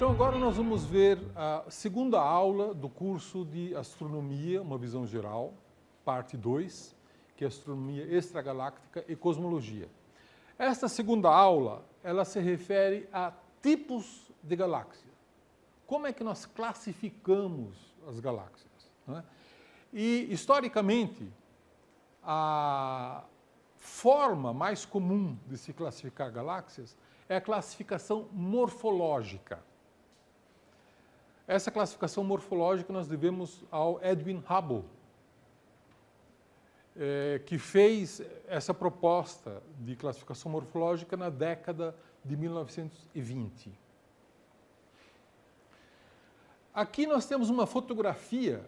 Então agora nós vamos ver a segunda aula do curso de Astronomia, uma visão geral, parte 2, que é Astronomia Extragaláctica e Cosmologia. Esta segunda aula, ela se refere a tipos de galáxias. Como é que nós classificamos as galáxias, né? E, historicamente, a forma mais comum de se classificar galáxias é a classificação morfológica. Essa classificação morfológica nós devemos ao Edwin Hubble, que fez essa proposta de classificação morfológica na década de 1920. Aqui nós temos uma fotografia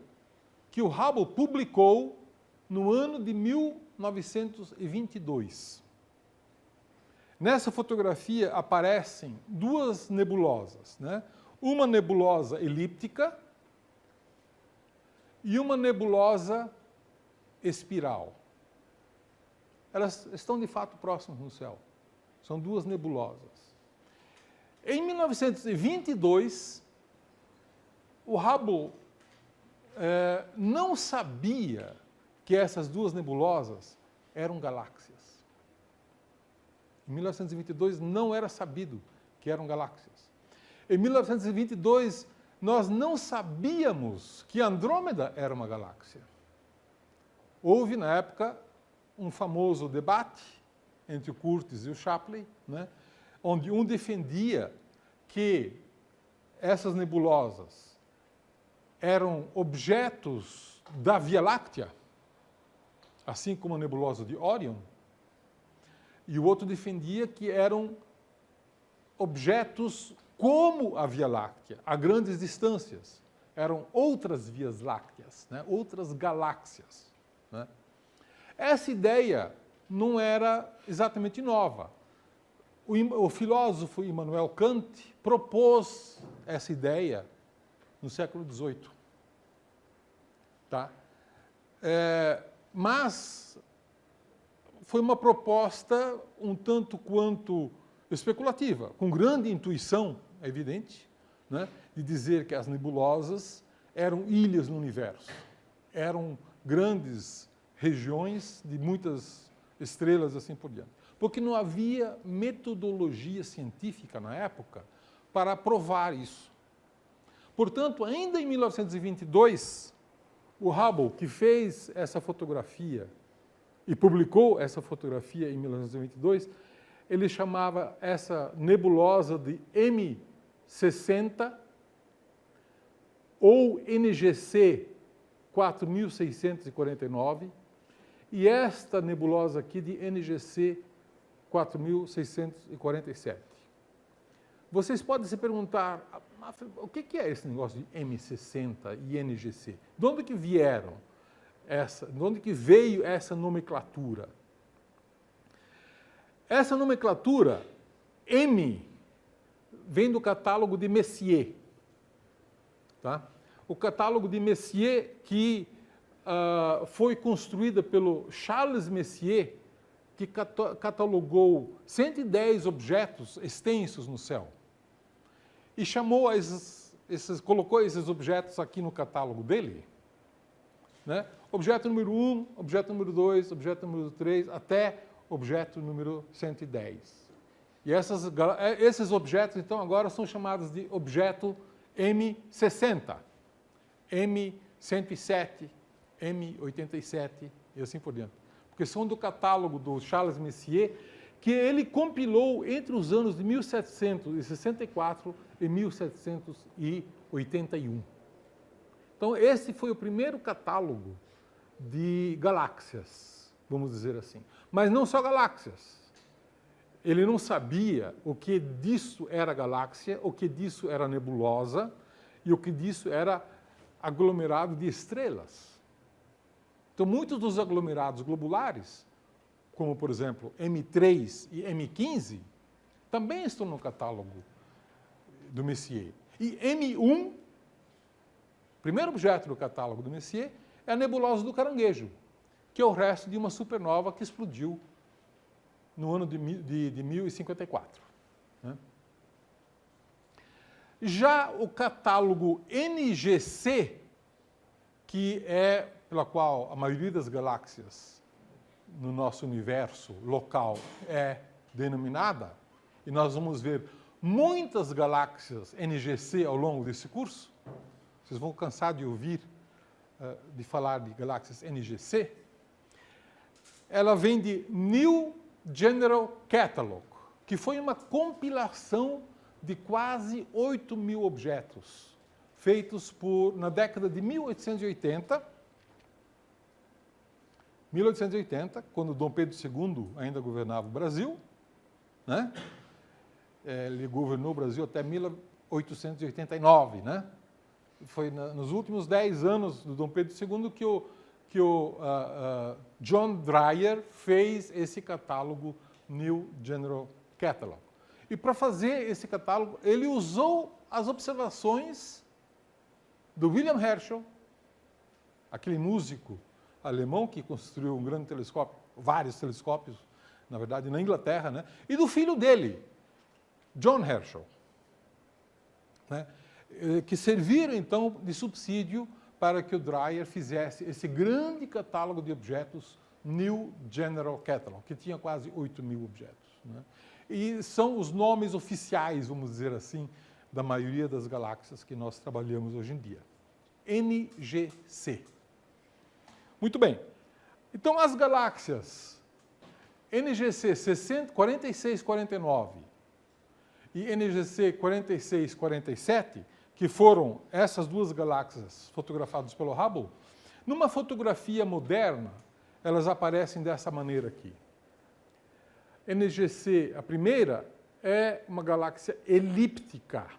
que o Hubble publicou no ano de 1922. Nessa fotografia aparecem duas nebulosas, né? Uma nebulosa elíptica e uma nebulosa espiral. Elas estão de fato próximas no céu. São duas nebulosas. Em 1922, o Hubble não sabia que essas duas nebulosas eram galáxias. Em 1922 não era sabido que eram galáxias. Em 1922 nós não sabíamos que Andrômeda era uma galáxia. Houve na época um famoso debate entre o Curtis e o Shapley, né, onde um defendia que essas nebulosas eram objetos da Via Láctea, assim como a nebulosa de Órion, e o outro defendia que eram objetos como a Via Láctea, a grandes distâncias. Eram outras vias lácteas, né? Outras galáxias, né? Essa ideia não era exatamente nova. O filósofo Immanuel Kant propôs essa ideia no século XVIII. Tá? Mas foi uma proposta um tanto quanto especulativa, com grande intuição, é evidente, né, de dizer que as nebulosas eram ilhas no universo, eram grandes regiões de muitas estrelas, assim por diante. Porque não havia metodologia científica na época para provar isso. Portanto, ainda em 1922, o Hubble, que fez essa fotografia e publicou essa fotografia em 1922, ele chamava essa nebulosa de M60 ou NGC 4649 e esta nebulosa aqui de NGC 4647. Vocês podem se perguntar, o que é esse negócio de M60 e NGC? De onde que vieram de onde que veio essa nomenclatura? Essa nomenclatura, M, vem do catálogo de Messier. Tá? O catálogo de Messier que foi construída pelo Charles Messier, que catalogou 110 objetos extensos no céu. E chamou colocou esses objetos aqui no catálogo dele, né? Objeto número 1, objeto número 2, objeto número 3, até objeto número 110. E esses objetos, então, agora são chamados de objeto M60, M107, M87 e assim por diante. Porque são do catálogo do Charles Messier, que ele compilou entre os anos de 1764 e 1781. Então, esse foi o primeiro catálogo de galáxias, vamos dizer assim. Mas não só galáxias. Ele não sabia o que disso era galáxia, o que disso era nebulosa e o que disso era aglomerado de estrelas. Então, muitos dos aglomerados globulares, como, por exemplo, M3 e M15, também estão no catálogo do Messier. E M1, primeiro objeto do catálogo do Messier, é a nebulosa do Caranguejo, que é o resto de uma supernova que explodiu no ano de 1054. Né? Já o catálogo NGC, que é pela qual a maioria das galáxias no nosso universo local é denominada, e nós vamos ver muitas galáxias NGC ao longo desse curso, vocês vão cansar de ouvir, de falar de galáxias NGC, ela vem de New General Catalog, que foi uma compilação de quase 8.000 objetos, feitos na década de 1880, quando Dom Pedro II ainda governava o Brasil, né? Ele governou o Brasil até 1889, né? Foi nos últimos 10 anos do Dom Pedro II que o John Dreyer fez esse catálogo New General Catalog. E para fazer esse catálogo, ele usou as observações do William Herschel, aquele músico alemão que construiu um grande telescópio, vários telescópios, na verdade, na Inglaterra, né? E do filho dele, John Herschel, né? Que serviram, então, de subsídio para que o Dreyer fizesse esse grande catálogo de objetos, New General Catalog, que tinha quase 8.000 objetos, né? E são os nomes oficiais, vamos dizer assim, da maioria das galáxias que nós trabalhamos hoje em dia. NGC. Muito bem. Então, as galáxias NGC 4649 e NGC 4647, que foram essas duas galáxias fotografadas pelo Hubble, numa fotografia moderna, elas aparecem dessa maneira aqui. NGC, a primeira, é uma galáxia elíptica,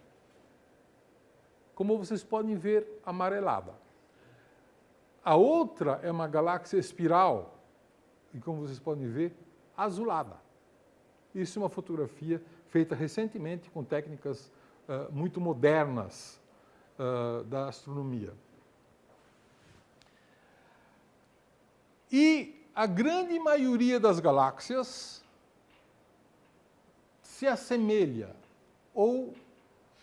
como vocês podem ver, amarelada. A outra é uma galáxia espiral, e como vocês podem ver, azulada. Isso é uma fotografia feita recentemente com técnicas muito modernas da astronomia. E a grande maioria das galáxias se assemelha ou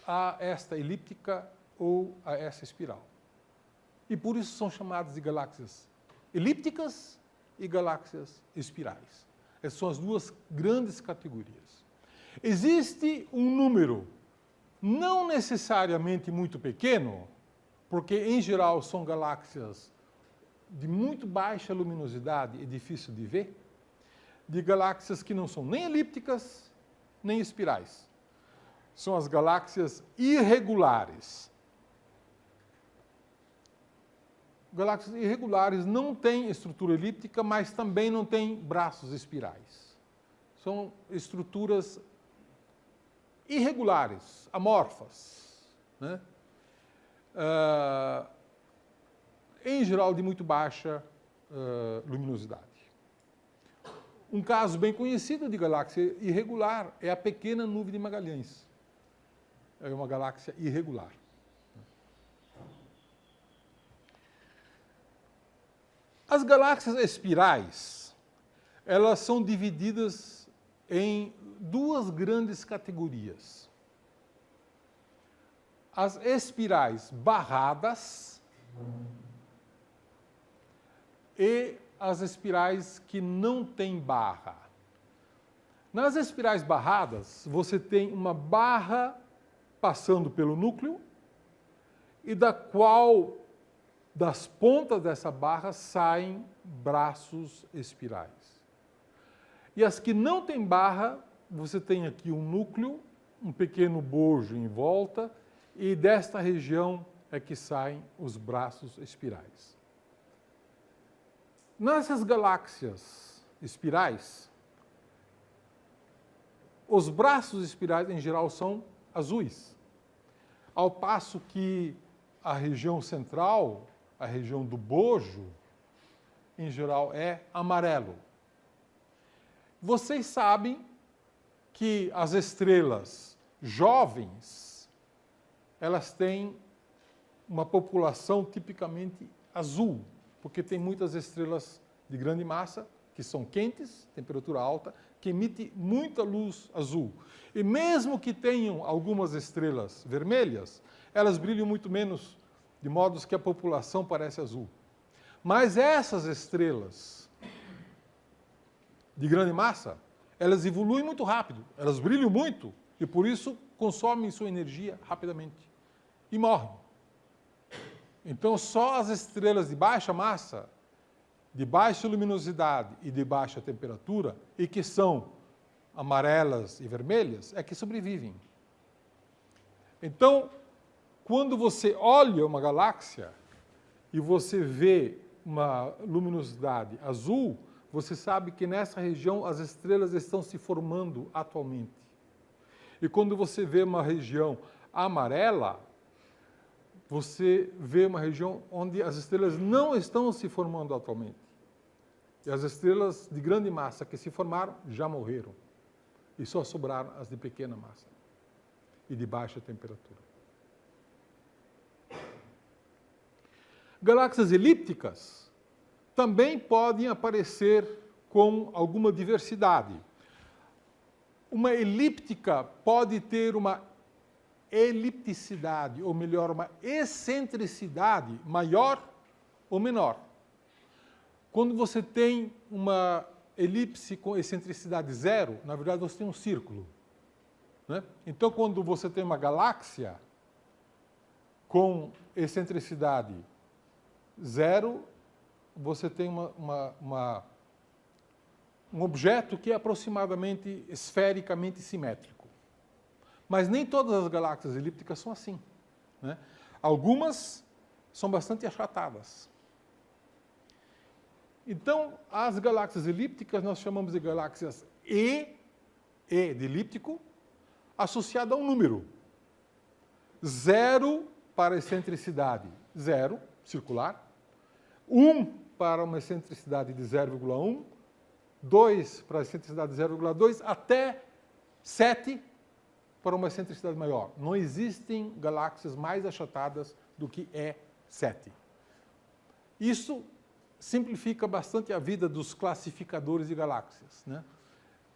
a esta elíptica ou a essa espiral. E por isso são chamadas de galáxias elípticas e galáxias espirais. Essas são as duas grandes categorias. Existe um número, não necessariamente muito pequeno, porque em geral são galáxias de muito baixa luminosidade e difícil de ver, de galáxias que não são nem elípticas, nem espirais. São as galáxias irregulares. Galáxias irregulares não têm estrutura elíptica, mas também não têm braços espirais. São estruturas irregulares, amorfas, né? Em geral de muito baixa luminosidade. Um caso bem conhecido de galáxia irregular é a pequena nuvem de Magalhães. É uma galáxia irregular. As galáxias espirais, elas são divididas em duas grandes categorias. As espirais barradas e as espirais que não têm barra. Nas espirais barradas, você tem uma barra passando pelo núcleo e das pontas dessa barra saem braços espirais. E as que não têm barra, você tem aqui um núcleo, um pequeno bojo em volta, e desta região é que saem os braços espirais. Nessas galáxias espirais, os braços espirais, em geral, são azuis, ao passo que a região central, a região do bojo, em geral, é amarelo. Vocês sabem que as estrelas jovens, elas têm uma população tipicamente azul, porque tem muitas estrelas de grande massa, que são quentes, temperatura alta, que emite muita luz azul. E mesmo que tenham algumas estrelas vermelhas, elas brilham muito menos, de modo que a população parece azul. Mas essas estrelas de grande massa, elas evoluem muito rápido, elas brilham muito e por isso consomem sua energia rapidamente e morrem. Então só as estrelas de baixa massa, de baixa luminosidade e de baixa temperatura, e que são amarelas e vermelhas, é que sobrevivem. Então, quando você olha uma galáxia e você vê uma luminosidade azul, você sabe que nessa região as estrelas estão se formando atualmente. E quando você vê uma região amarela, você vê uma região onde as estrelas não estão se formando atualmente. E as estrelas de grande massa que se formaram já morreram. E só sobraram as de pequena massa e de baixa temperatura. Galáxias elípticas também podem aparecer com alguma diversidade. Uma elíptica pode ter uma elipticidade, ou melhor, uma excentricidade maior ou menor. Quando você tem uma elipse com excentricidade zero, na verdade você tem um círculo, né? Então, quando você tem uma galáxia com excentricidade zero, você tem um objeto que é aproximadamente esfericamente simétrico. Mas nem todas as galáxias elípticas são assim, né? Algumas são bastante achatadas. Então, as galáxias elípticas nós chamamos de galáxias E de elíptico, associada a um número. 0 para a excentricidade 0, circular. 1 para uma excentricidade de 0,1. 2 para a excentricidade de 0,2, até 7 para uma excentricidade maior. Não existem galáxias mais achatadas do que E7. Isso simplifica bastante a vida dos classificadores de galáxias, né?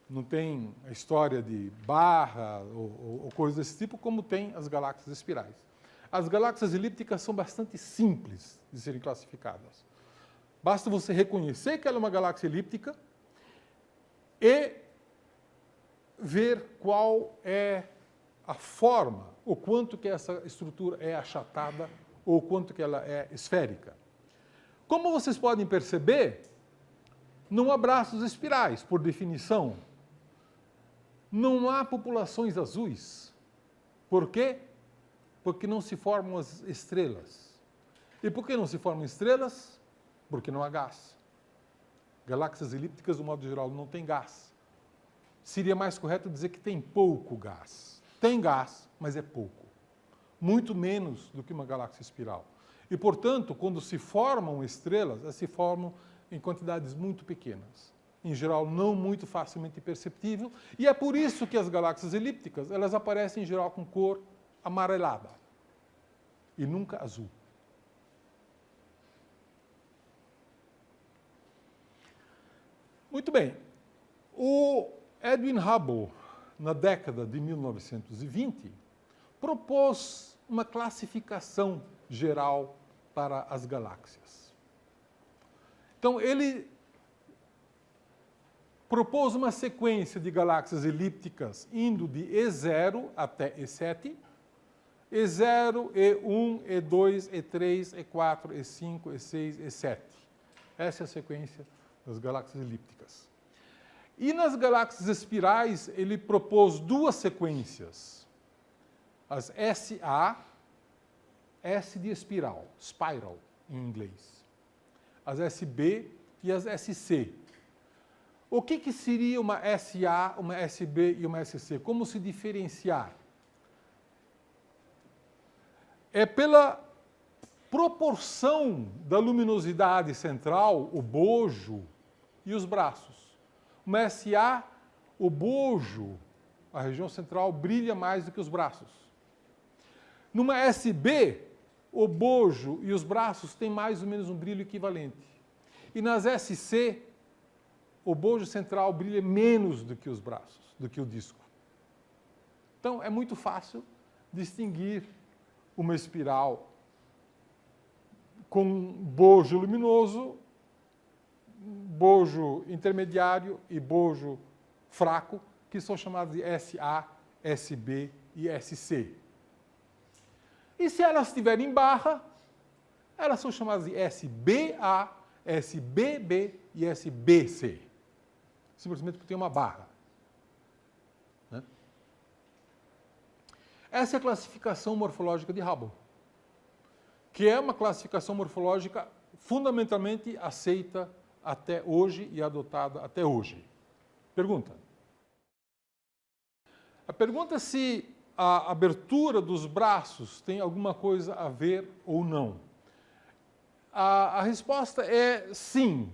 Não tem a história de barra ou coisas desse tipo, como tem as galáxias espirais. As galáxias elípticas são bastante simples de serem classificadas. Basta você reconhecer que ela é uma galáxia elíptica e ver qual é a forma, o quanto que essa estrutura é achatada ou o quanto que ela é esférica. Como vocês podem perceber, não há braços espirais, por definição. Não há populações azuis. Por quê? Porque não se formam as estrelas. E por que não se formam estrelas? Porque não há gás. Galáxias elípticas, do modo geral, não têm gás. Seria mais correto dizer que tem pouco gás. Tem gás, mas é pouco. Muito menos do que uma galáxia espiral. E, portanto, quando se formam estrelas, elas se formam em quantidades muito pequenas. Em geral, não muito facilmente perceptível. E é por isso que as galáxias elípticas, elas aparecem, em geral, com cor amarelada. E nunca azul. Muito bem. O Edwin Hubble, na década de 1920, propôs uma classificação geral para as galáxias. Então, ele propôs uma sequência de galáxias elípticas indo de E0 até E7, E0, E1, E2, E3, E4, E5, E6, E7. Essa é a sequência das galáxias elípticas. E nas galáxias espirais, ele propôs duas sequências. As SA, S de espiral, spiral em inglês. As SB e as SC. O que seria uma SA, uma SB e uma SC? Como se diferenciar? É pela proporção da luminosidade central, o bojo e os braços. Uma SA, o bojo, a região central, brilha mais do que os braços. Numa SB, o bojo e os braços têm mais ou menos um brilho equivalente. E nas SC, o bojo central brilha menos do que os braços, do que o disco. Então, é muito fácil distinguir uma espiral com bojo luminoso, bojo intermediário e bojo fraco, que são chamados de SA, SB e SC. E se elas estiverem em barra, elas são chamadas de SBA, SBB e SBC. Simplesmente porque tem uma barra. Né? Essa é a classificação morfológica de Hubble, que é uma classificação morfológica fundamentalmente aceita até hoje e adotada até hoje. Pergunta. A pergunta é se a abertura dos braços tem alguma coisa a ver ou não. A resposta é sim,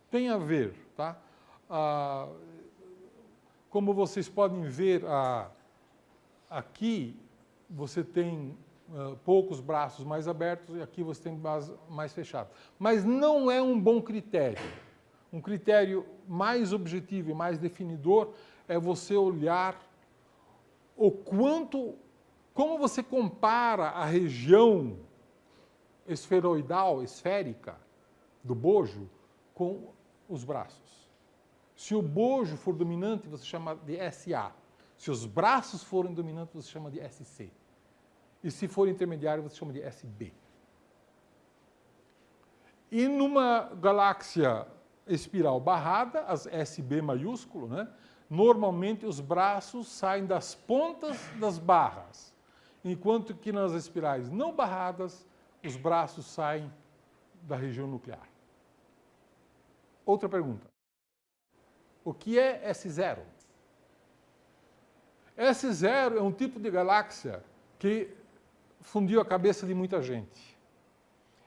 tem a ver. Tá? Como vocês podem ver aqui, você tem poucos braços mais abertos e aqui você tem mais fechados. Mas não é um bom critério. Um critério mais objetivo e mais definidor é você olhar como você compara a região esferoidal, esférica, do bojo com os braços. Se o bojo for dominante, você chama de SA. Se os braços forem dominantes, você chama de SC. E se for intermediário, você chama de SB. E numa galáxia espiral barrada, as SB maiúsculo, né? Normalmente os braços saem das pontas das barras, enquanto que nas espirais não barradas, os braços saem da região nuclear. Outra pergunta. O que é S0? S0 é um tipo de galáxia que fundiu a cabeça de muita gente.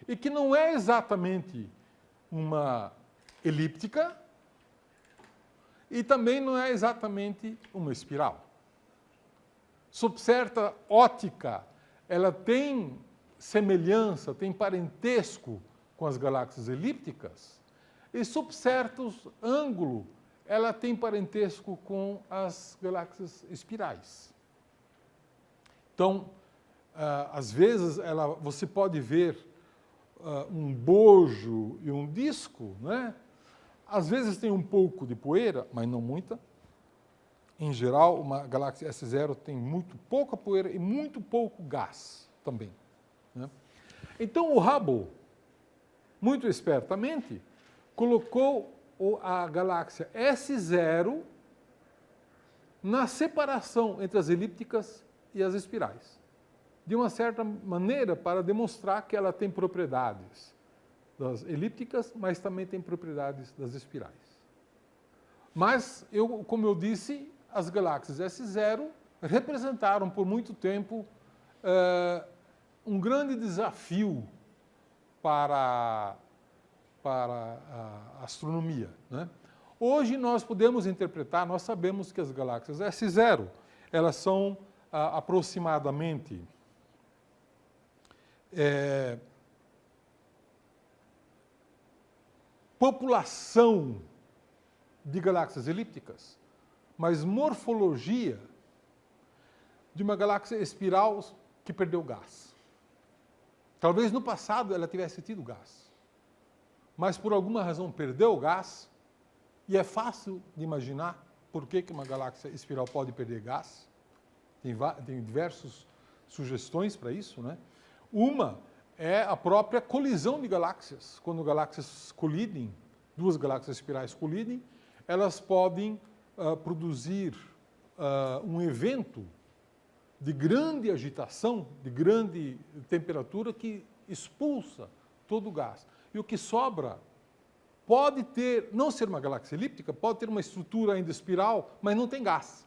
E que não é exatamente uma elíptica e também não é exatamente uma espiral. Sob certa ótica, ela tem semelhança, tem parentesco com as galáxias elípticas, e sob certos ângulos, ela tem parentesco com as galáxias espirais. Então, às vezes, você pode ver um bojo e um disco, né? Às vezes tem um pouco de poeira, mas não muita. Em geral, uma galáxia S0 tem muito pouca poeira e muito pouco gás também. Né? Então, o Hubble, muito espertamente, colocou a galáxia S0 na separação entre as elípticas e as espirais. De uma certa maneira, para demonstrar que ela tem propriedades das elípticas, mas também tem propriedades das espirais. Mas, como eu disse, as galáxias S0 representaram por muito tempo um grande desafio para a astronomia. Né? Hoje nós podemos interpretar, nós sabemos que as galáxias S0, elas são aproximadamente população de galáxias elípticas, mas morfologia de uma galáxia espiral que perdeu gás. Talvez no passado ela tivesse tido gás, mas por alguma razão perdeu o gás, e é fácil de imaginar por que uma galáxia espiral pode perder gás. Tem diversas sugestões para isso, né? Uma é a própria colisão de galáxias. Quando galáxias colidem, duas galáxias espirais colidem, elas podem produzir um evento de grande agitação, de grande temperatura, que expulsa todo o gás. E o que sobra pode não ser uma galáxia elíptica, pode ter uma estrutura ainda espiral, mas não tem gás.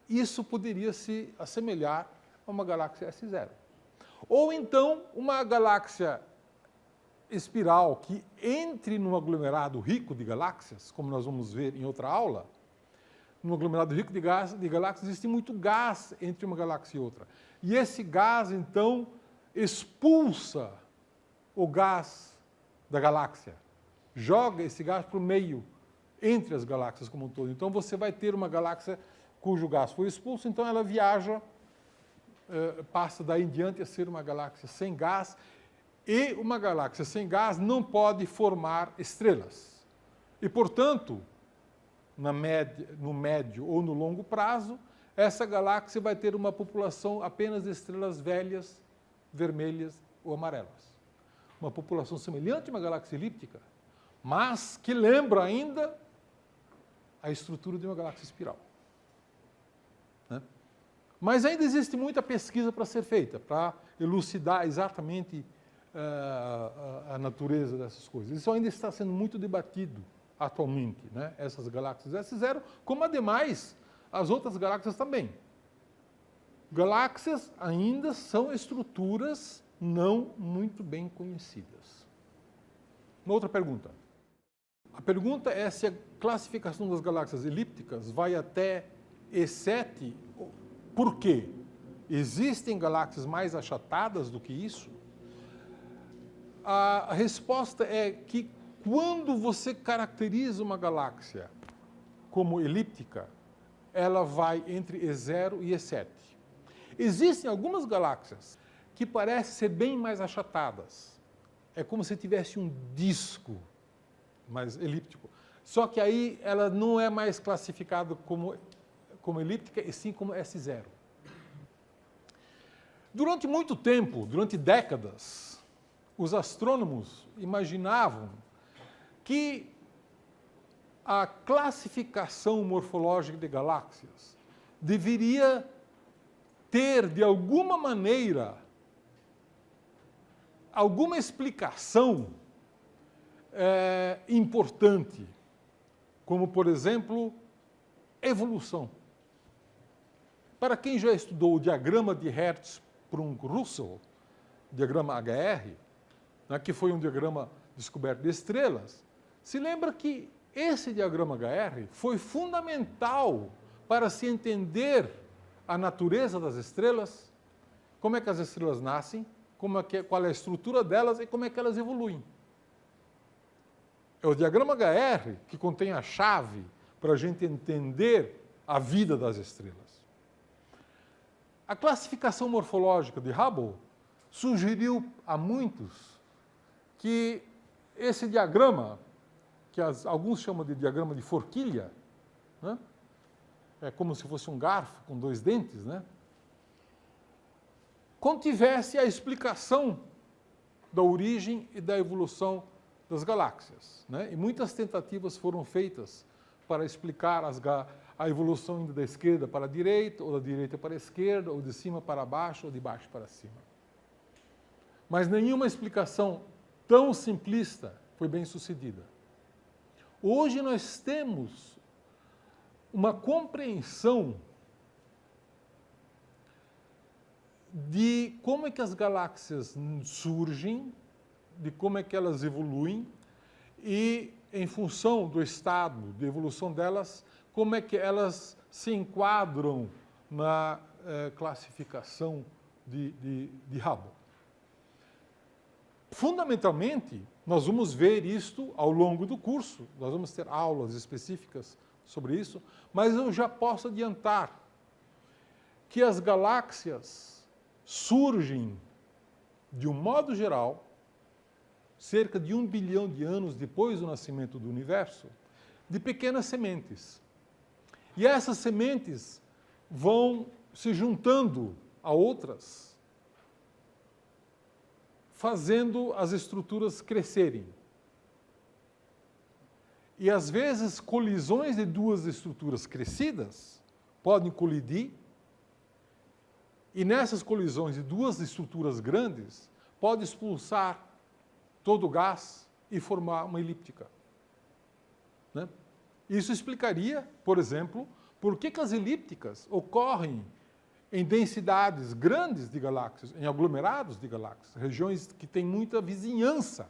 Isso poderia se assemelhar a uma galáxia S0. Ou então, uma galáxia espiral que entre num aglomerado rico de galáxias, como nós vamos ver em outra aula. Num aglomerado rico de galáxias existe muito gás entre uma galáxia e outra. E esse gás, então, expulsa o gás da galáxia. joga esse gás para o meio, entre as galáxias como um todo. Então, você vai ter uma galáxia cujo gás foi expulso, então ela viaja, passa daí em diante a ser uma galáxia sem gás, e uma galáxia sem gás não pode formar estrelas. E, portanto, no médio ou no longo prazo, essa galáxia vai ter uma população apenas de estrelas velhas, vermelhas ou amarelas. Uma população semelhante a uma galáxia elíptica, mas que lembra ainda a estrutura de uma galáxia espiral. Né? Mas ainda existe muita pesquisa para ser feita, para elucidar exatamente a natureza dessas coisas. Isso ainda está sendo muito debatido atualmente, né? Essas galáxias S0, como ademais as outras galáxias também. Galáxias ainda são estruturas não muito bem conhecidas. Uma outra pergunta. A pergunta é se a classificação das galáxias elípticas vai até E7. Por quê? Existem galáxias mais achatadas do que isso? A resposta é que quando você caracteriza uma galáxia como elíptica, ela vai entre E0 e E7. Existem algumas galáxias que parecem ser bem mais achatadas. É como se tivesse um disco mais elíptico. Só que aí ela não é mais classificada como elíptica, e sim como S0. Durante muito tempo, durante décadas, os astrônomos imaginavam que a classificação morfológica de galáxias deveria ter, de alguma maneira, alguma explicação importante, como, por exemplo, evolução. Para quem já estudou o diagrama de Hertzsprung-Russell, diagrama HR, né, que foi um diagrama descoberto de estrelas, se lembra que esse diagrama HR foi fundamental para se entender a natureza das estrelas, como é que as estrelas nascem, qual é a estrutura delas e como é que elas evoluem. É o diagrama HR que contém a chave para a gente entender a vida das estrelas. A classificação morfológica de Hubble sugeriu a muitos que esse diagrama, que alguns chamam de diagrama de forquilha, né? É como se fosse um garfo com dois dentes, né? Contivesse a explicação da origem e da evolução das galáxias, né? E muitas tentativas foram feitas para explicar a evolução indo da esquerda para a direita, ou da direita para a esquerda, ou de cima para baixo, ou de baixo para cima. Mas nenhuma explicação tão simplista foi bem sucedida. Hoje nós temos uma compreensão de como é que as galáxias surgem, de como é que elas evoluem e, em função do estado de evolução delas, como é que elas se enquadram na classificação de Hubble. Fundamentalmente, nós vamos ver isto ao longo do curso, nós vamos ter aulas específicas sobre isso, mas eu já posso adiantar que as galáxias surgem, de um modo geral, cerca de 1 bilhão de anos depois do nascimento do universo, de pequenas sementes. E essas sementes vão se juntando a outras, fazendo as estruturas crescerem. E, às vezes, colisões de duas estruturas crescidas podem colidir, e nessas colisões de duas estruturas grandes, pode expulsar todo o gás e formar uma elíptica. Né? Isso explicaria, por exemplo, por que as elípticas ocorrem em densidades grandes de galáxias, em aglomerados de galáxias, regiões que têm muita vizinhança.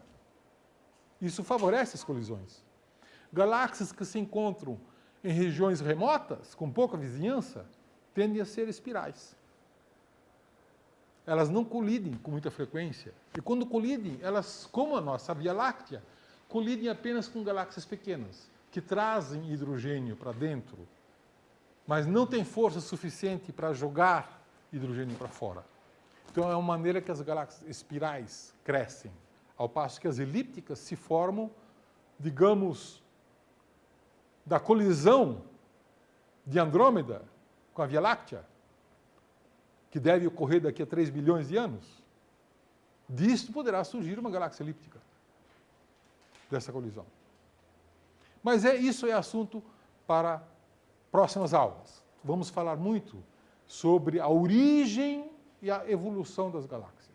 Isso favorece as colisões. Galáxias que se encontram em regiões remotas, com pouca vizinhança, tendem a ser espirais. Elas não colidem com muita frequência. E quando colidem, elas, como a nossa Via Láctea, colidem apenas com galáxias pequenas, que trazem hidrogênio para dentro, mas não têm força suficiente para jogar hidrogênio para fora. Então é uma maneira que as galáxias espirais crescem, ao passo que as elípticas se formam, digamos, da colisão de Andrômeda com a Via Láctea, que deve ocorrer daqui a 3 bilhões de anos. Disto poderá surgir uma galáxia elíptica, dessa colisão. Mas isso é assunto para próximas aulas. Vamos falar muito sobre a origem e a evolução das galáxias.